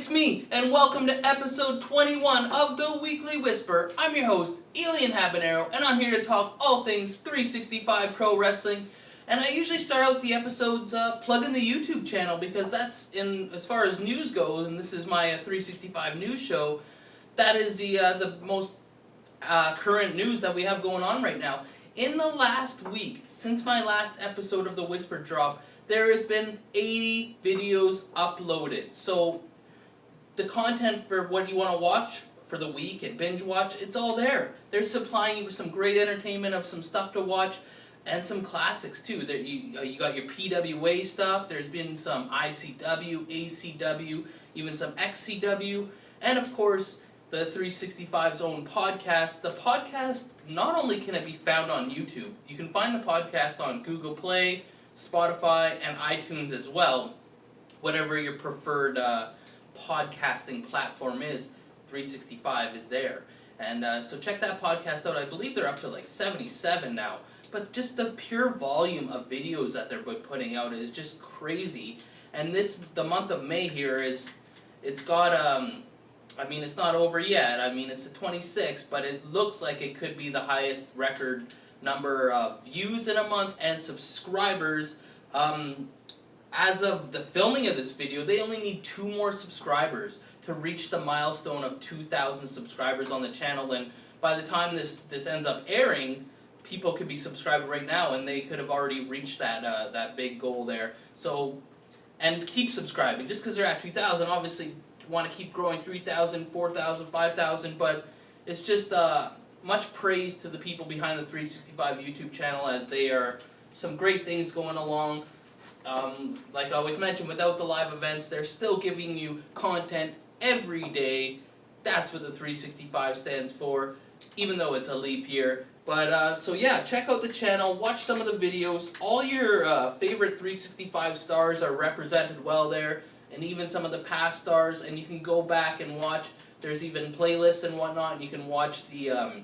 it's me, and welcome to episode 21 of The Weekly Whisper. I'm your host, Alien Habanero, and I'm here to talk all things 365 Pro Wrestling. And I usually start out the episodes plugging the YouTube channel, because that's, as far as news goes, and this is my 365 news show, that is the most current news that we have going on right now. In the last week, since my last episode of The Whisper drop, there has been 80 videos uploaded. So the content for what you want to watch for the week and binge watch, it's all there. They're supplying you with some great entertainment of some stuff to watch and some classics too. There you got your PWA stuff, there's been some ICW, ACW, even some XCW, and of course the 365's own podcast. The podcast, not only can it be found on YouTube, you can find the podcast on Google Play, Spotify, and iTunes as well. Whatever your preferred podcasting platform is, 365 is there. And so check that podcast out. I believe they're up to like 77 now. But just the pure volume of videos that they're putting out is just crazy. And the month of May here it's got, I mean, it's not over yet. I mean, it's the 26th, but it looks like it could be the highest record number of views in a month and subscribers. As of the filming of this video, they only need 2 more subscribers to reach the milestone of 2,000 subscribers on the channel, and by the time this ends up airing, people could be subscribed right now and they could have already reached that big goal there. So, and keep subscribing. Just because they're at 2,000, obviously you want to keep growing 3,000, 4,000, 5,000, but it's just much praise to the people behind the 365 YouTube channel, as they are some great things going along. Like I always mention, without the live events, they're still giving you content every day. That's what the 365 stands for, even though it's a leap year. But, so yeah, check out the channel, watch some of the videos. All your favorite 365 stars are represented well there, and even some of the past stars, and you can go back and watch. There's even playlists and whatnot, and you can watch the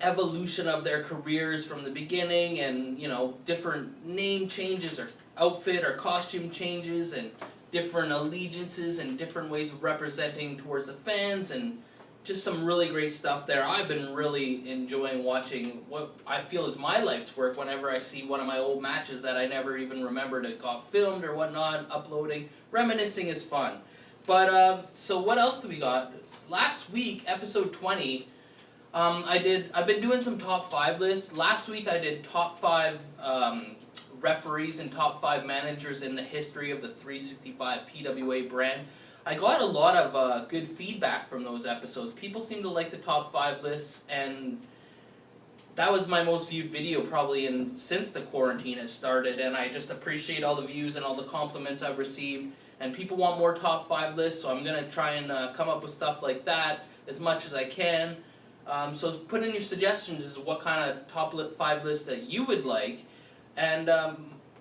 evolution of their careers from the beginning, and, you know, different name changes or outfit or costume changes and different allegiances and different ways of representing towards the fans, and just some really great stuff there. I've been really enjoying watching what I feel is my life's work whenever I see one of my old matches that I never even remembered it got filmed or whatnot, uploading. Reminiscing is fun. But, so what else do we got? Last week, episode 20, I've been doing some top 5 lists. Last week I did top 5 referees and top 5 managers in the history of the 365 PWA brand. I got a lot of good feedback from those episodes. People seem to like the top 5 lists, and that was my most viewed video probably since the quarantine has started, and I just appreciate all the views and all the compliments I've received. And people want more top 5 lists, so I'm going to try and come up with stuff like that as much as I can. So put in your suggestions as to what kind of top 5 lists that you would like. And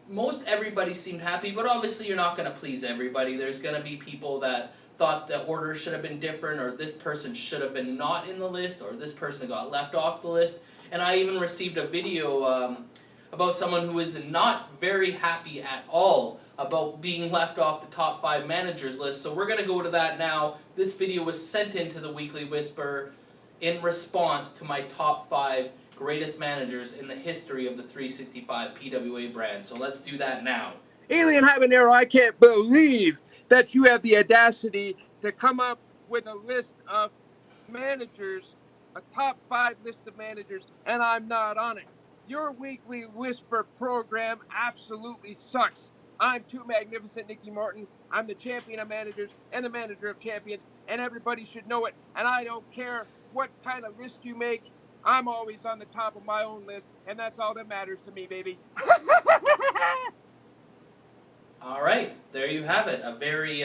most everybody seemed happy, but obviously you're not going to please everybody. There's going to be people that thought the order should have been different, or this person should have been not in the list, or this person got left off the list. And I even received a video about someone who was not very happy at all about being left off the top 5 managers list. So we're going to go to that now. This video was sent into the Weekly Whisper in response to my top 5 greatest managers in the history of the 365 PWA brand. So let's do that now. Alien Habanero, I can't believe that you have the audacity to come up with a list of managers, a top 5 list of managers, and I'm not on it. Your Weekly Whisper program absolutely sucks. I'm Too Magnificent Nicky Martin. I'm the champion of managers and the manager of champions, and everybody should know it. And I don't care what kind of list you make. I'm always on the top of my own list, and that's all that matters to me, baby. Alright, there you have it. A very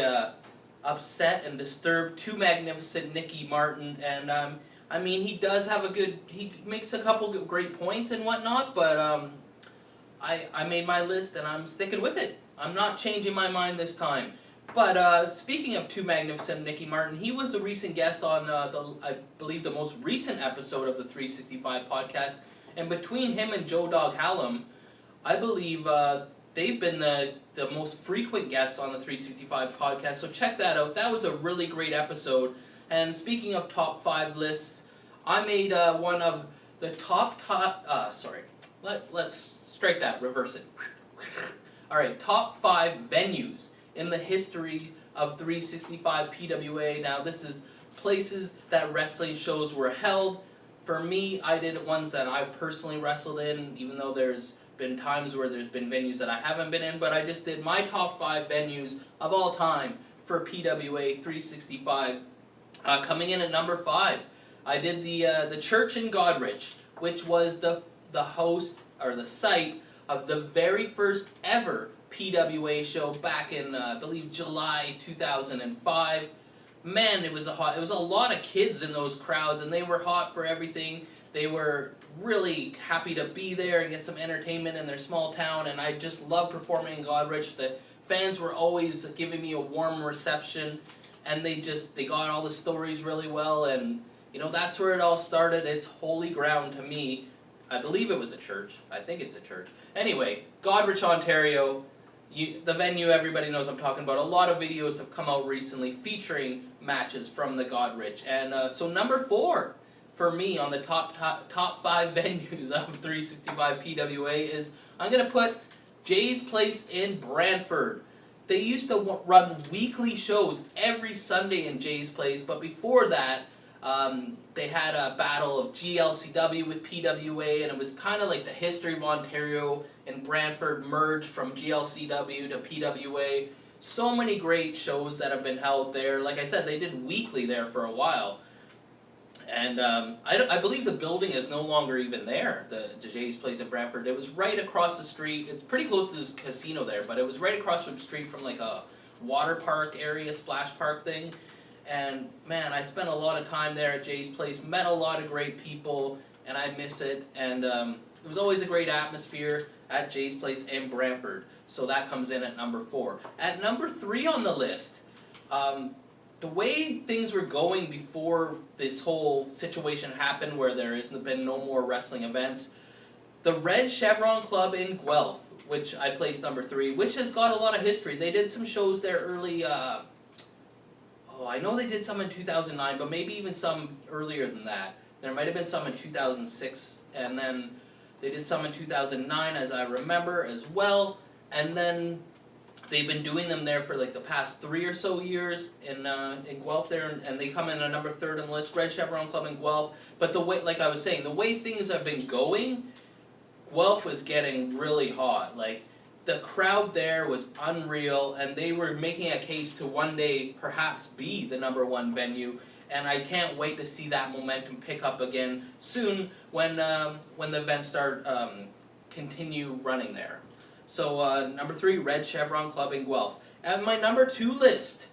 upset and disturbed Too Magnificent Nicky Martin. And, I mean, he does have he makes a couple great points and whatnot, but I made my list and I'm sticking with it. I'm not changing my mind this time. But speaking of Too Magnificent Nicky Martin, he was a recent guest on I believe the most recent episode of the 365 podcast. And between him and Joe Dog Hallam, I believe they've been the most frequent guests on the 365 podcast, so check that out. That was a really great episode. And speaking of top 5 lists, I made one of the let's strike that, reverse it. Alright, top 5 venues in the history of 365 PWA. Now this is places that wrestling shows were held. For me, I did ones that I personally wrestled in, even though there's been times where there's been venues that I haven't been in, but I just did my top 5 venues of all time for PWA 365. Coming in at number 5, I did the church in Goderich, which was the host, or the site, of the very first ever PWA show back in, I believe, July 2005. Man, it was a lot of kids in those crowds, and they were hot for everything. They were really happy to be there and get some entertainment in their small town, and I just loved performing in Goderich. The fans were always giving me a warm reception, and they got all the stories really well, and that's where it all started. It's holy ground to me. I believe it was a church. I think it's a church. Anyway, Goderich, Ontario, the venue everybody knows I'm talking about. A lot of videos have come out recently featuring matches from the Goderich. And so number 4 for me on the top 5 venues of 365 PWA is, I'm going to put Jay's Place in Brantford. They used to run weekly shows every Sunday in Jay's Place, but before that, they had a battle of GLCW with PWA, and it was kind of like the history of Ontario and Brantford merged from GLCW to PWA. So many great shows that have been held there. Like I said, they did weekly there for a while. And I believe the building is no longer even there, the Jay's Place in Brantford. It was right across the street. It's pretty close to this casino there, but it was right across the street from like a water park area, splash park thing. And man, I spent a lot of time there at Jay's Place, met a lot of great people, and I miss it. And it was always a great atmosphere at Jay's Place in Brantford. So that comes in at number 4. At number 3 on the list, the way things were going before this whole situation happened where there has been no more wrestling events, the Red Chevron Club in Guelph, which I placed number 3, which has got a lot of history. They did some shows there early, I know they did some in 2009, but maybe even some earlier than that. There might have been some in 2006, and then they did some in 2009, as I remember, as well. And then they've been doing them there for like the past 3 or so years in Guelph there, and they come in at number 3 on the list, Red Chevron Club in Guelph. But the way, like I was saying, the way things have been going, Guelph was getting really hot. Like, the crowd there was unreal, and they were making a case to one day perhaps be the number 1 venue, and I can't wait to see that momentum pick up again soon when the events start continue running there. So number 3, Red Chevron Club in Guelph. And my number 2 list,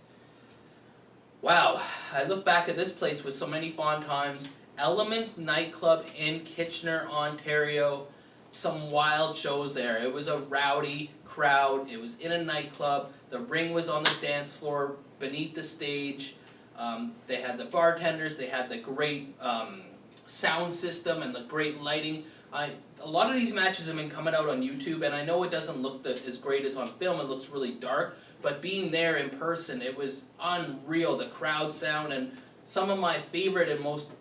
wow, I look back at this place with so many fond times. Elements Nightclub in Kitchener, Ontario. Some wild shows there. It was a rowdy crowd. It was in a nightclub. The ring was on the dance floor beneath the stage. They had the bartenders. They had the great sound system and the great lighting. A lot of these matches have been coming out on YouTube, and I know it doesn't look as great as on film. It looks really dark, but being there in person, it was unreal. The crowd sound and some of my favorite and most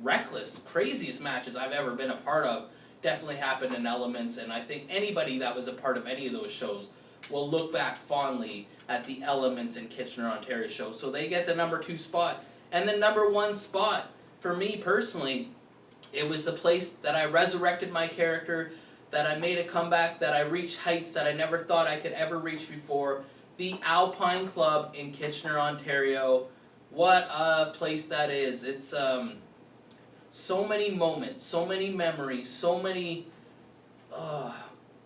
reckless, craziest matches I've ever been a part of definitely happened in Elements, and I think anybody that was a part of any of those shows will look back fondly at the Elements in Kitchener, Ontario show. So they get the number 2 spot. And the number 1 spot, for me personally, it was the place that I resurrected my character, that I made a comeback, that I reached heights that I never thought I could ever reach before. The Alpine Club in Kitchener, Ontario. What a place that is. It's so many moments, so many memories, so many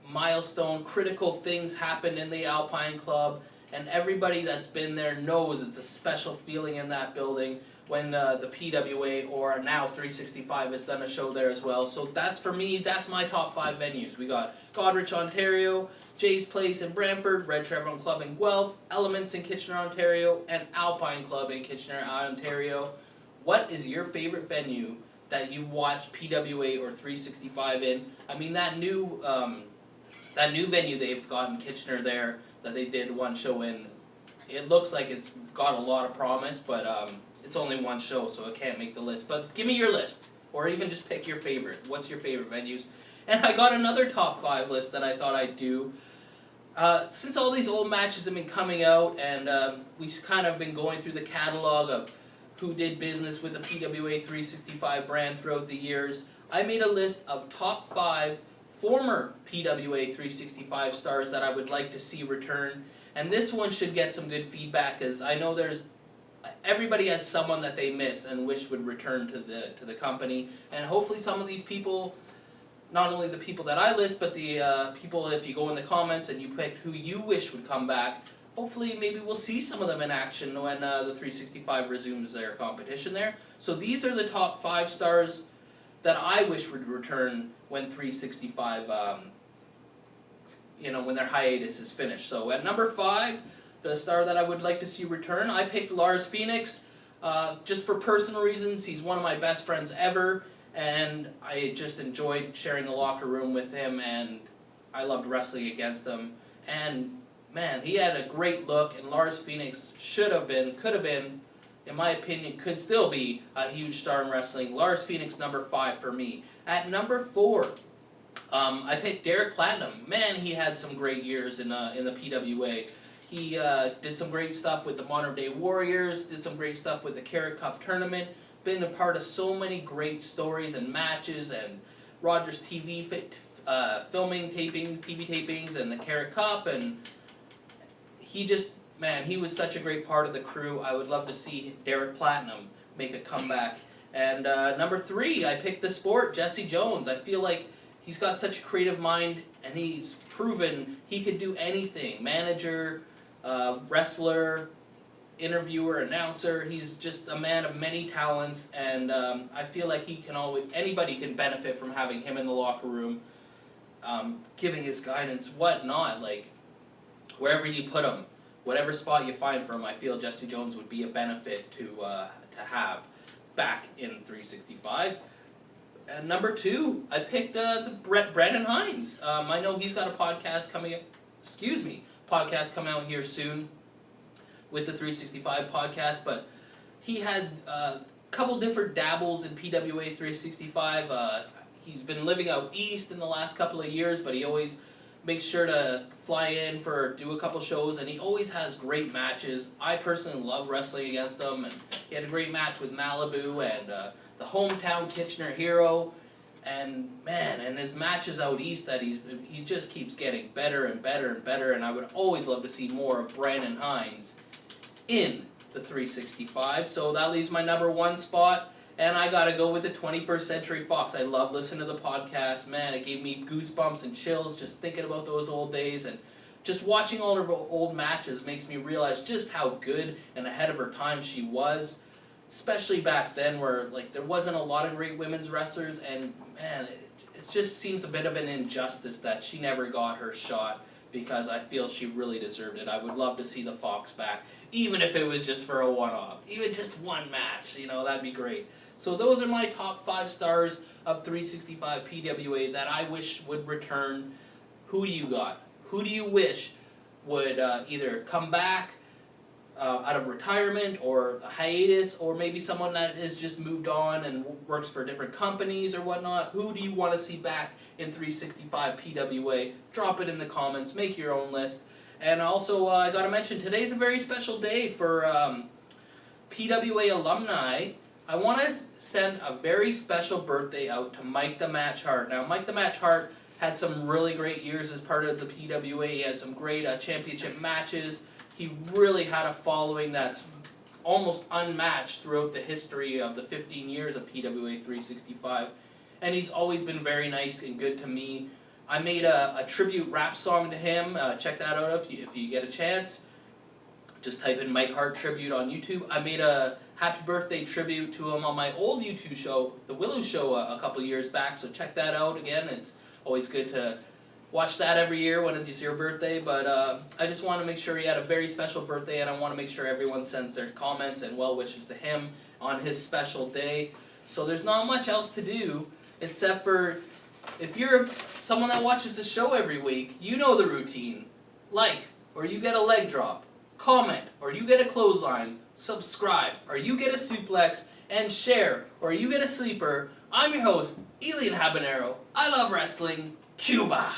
milestone, critical things happened in the Alpine Club, and everybody that's been there knows it's a special feeling in that building when the PWA, or now 365, has done a show there as well. So that's, for me, that's my top 5 venues. We got Goderich, Ontario, Jay's Place in Brantford, Red Chevron Club in Guelph, Elements in Kitchener, Ontario, and Alpine Club in Kitchener, Ontario. What is your favorite venue that you've watched PWA or 365 in? I mean, that new that new venue they've got in Kitchener there that they did one show in, it looks like it's got a lot of promise, but it's only one show, so it can't make the list. But give me your list, or even just pick your favorite. What's your favorite venues? And I got another top 5 list that I thought I'd do. Since all these old matches have been coming out, and we've kind of been going through the catalog of who did business with the PWA 365 brand throughout the years, I made a list of top 5 former PWA 365 stars that I would like to see return. And this one should get some good feedback, as I know everybody has someone that they miss and wish would return to the company. And hopefully some of these people, not only the people that I list, but the people, if you go in the comments and you pick who you wish would come back, hopefully maybe we'll see some of them in action when the 365 resumes their competition there. So these are the top 5 stars that I wish would return when 365, when their hiatus is finished. So at number 5, the star that I would like to see return, I picked Lars Phoenix, just for personal reasons. He's one of my best friends ever, and I just enjoyed sharing a locker room with him, and I loved wrestling against him. And man, he had a great look, and Lars Phoenix could have been, in my opinion, could still be a huge star in wrestling. Lars Phoenix, number 5 for me. At number 4, I picked Derek Platinum. Man, he had some great years in the PWA. He did some great stuff with the Modern Day Warriors, did some great stuff with the Carrot Cup tournament, been a part of so many great stories and matches, and Rogers TV filming, TV tapings, and the Carrot Cup, and he just, man, he was such a great part of the crew. I would love to see Derek Platinum make a comeback. And number 3, I picked the Sport, Jesse Jones. I feel like he's got such a creative mind, and he's proven he could do anything. Manager, wrestler, interviewer, announcer. He's just a man of many talents, and I feel like anybody can benefit from having him in the locker room, giving his guidance, whatnot, like wherever you put him. Whatever spot you find for him, I feel Jesse Jones would be a benefit to have back in 365. And number 2, I picked Brandon Hines. I know he's got a podcast coming out here soon with the 365 podcast, but he had a couple different dabbles in PWA 365. He's been living out east in the last couple of years, but he always makes sure to fly in do a couple shows, and he always has great matches. I personally love wrestling against him, and he had a great match with Malibu and the hometown Kitchener hero, and man, and his matches out east that he just keeps getting better and better and better, and I would always love to see more of Brandon Hines in the 365. So that leaves my number 1 spot. And I gotta go with the 21st Century Fox. I love listening to the podcast. Man, it gave me goosebumps and chills just thinking about those old days. And just watching all of her old matches makes me realize just how good and ahead of her time she was. Especially back then where there wasn't a lot of great women's wrestlers. And man, it just seems a bit of an injustice that she never got her shot, because I feel she really deserved it. I would love to see the Fox back, even if it was just for a one-off. Even just one match, that'd be great. So those are my top 5 stars of 365 PWA that I wish would return. Who do you got? Who do you wish would either come back out of retirement or a hiatus, or maybe someone that has just moved on and works for different companies or whatnot? Who do you want to see back in 365 PWA? Drop it in the comments. Make your own list. And also, I got to mention, today's a very special day for PWA alumni. I want to send a very special birthday out to Mike the Match Hart. Now, Mike the Match Hart had some really great years as part of the PWA. He had some great championship matches. He really had a following that's almost unmatched throughout the history of the 15 years of PWA 365. And he's always been very nice and good to me. I made a tribute rap song to him. Check that out if you get a chance. Just type in Mike Hart Tribute on YouTube. I made a happy birthday tribute to him on my old YouTube show, The Willow Show, a couple years back. So check that out again. It's always good to watch that every year when it's your birthday. But I just want to make sure he had a very special birthday, and I want to make sure everyone sends their comments and well wishes to him on his special day. So there's not much else to do except for If you're someone that watches the show every week, you know the routine. Like, or you get a leg drop. Comment, or you get a clothesline. Subscribe, or you get a suplex. And share, or you get a sleeper. I'm your host, Elian Habanero. I love wrestling. Cuba!